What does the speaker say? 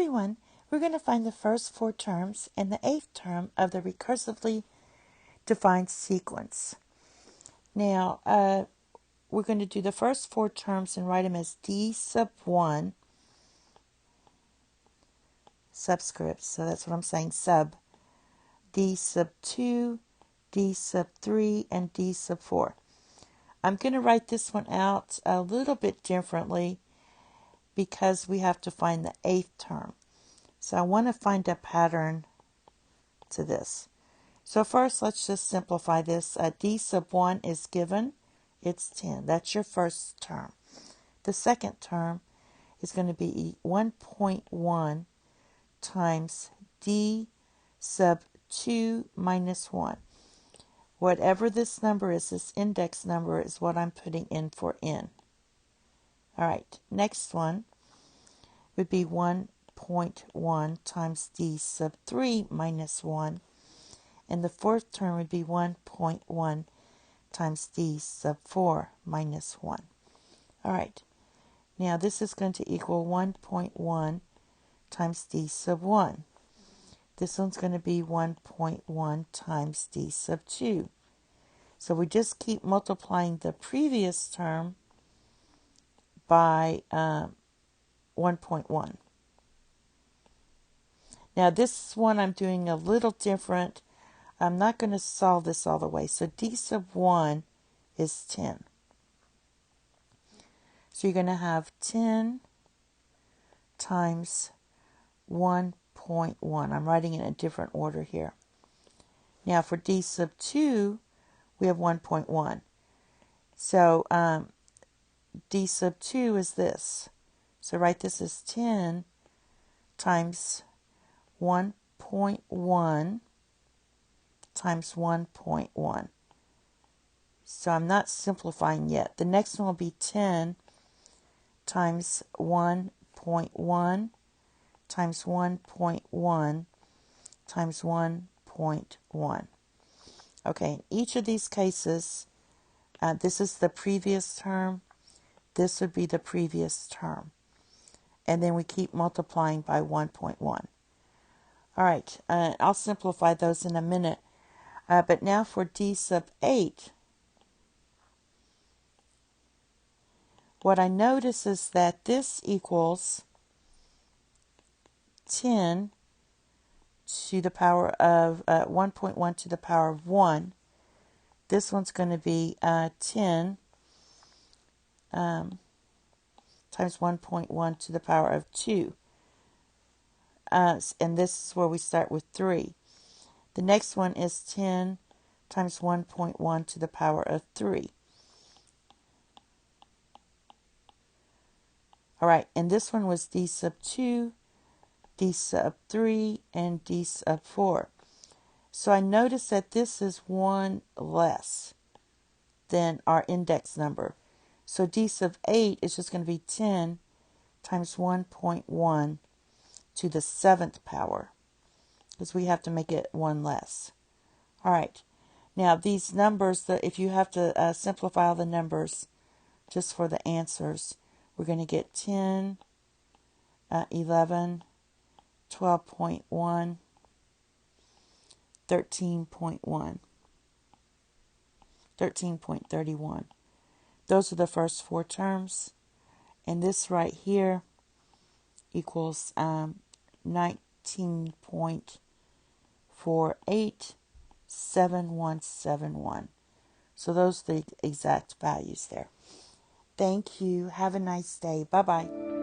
everyone, we're going to find the first 4 terms and the 8th term of the recursively defined sequence. Now, we're going to do the first 4 terms and write them as d sub 1 subscript. So that's what I'm saying, sub, d sub 2, d sub 3, and d sub 4. I'm going to write this one out a little bit differently because we have to find the 8th term. So I want to find a pattern to this. So first, let's just simplify this. D sub 1 is given. It's 10. That's your first term. The second term is going to be 1.1 times d sub 2 minus 1. Whatever this number is, this index number is what I'm putting in for n. All right, next one would be 1.1 times d sub 3 minus 1. And the fourth term would be 1.1 times d sub 4 minus 1. All right, now this is going to equal 1.1 times d sub 1. This one's going to be 1.1 times d sub 2. So we just keep multiplying the previous term by 1.1. Now this one I'm doing a little different. I'm not going to solve this all the way. So d sub 1 is 10. So you're going to have 10 times 1.1. I'm writing in a different order here. Now for d sub 2, we have 1.1. So d sub 2 is this. So write this as 10 times 1.1 times 1.1. So I'm not simplifying yet. The next one will be 10 times 1.1 times 1.1 times 1.1. Okay, in each of these cases, this is the previous term. This would be the previous term. And then we keep multiplying by 1.1. All right, I'll simplify those in a minute. But now for d sub 8, what I notice is that this equals 10 to the power of 1.1 to the power of 1. This one's going to be 10 times 1.1 to the power of 2. And this is where we start with 3. The next one is 10 times 1.1 to the power of 3. All right, and this one was d sub 2, d sub 3, and d sub 4. So I notice that this is one less than our index number. So d sub 8 is just going to be 10 times 1.1 to the 7th power, because we have to make it one less. All right. Now these numbers, if you have to simplify all the numbers just for the answers, we're going to get 10, 11, 12.1, 13.1, 13.31. Those are the first 4 terms. And this right here equals 19.487171. So those are the exact values there. Thank you. Have a nice day. Bye-bye.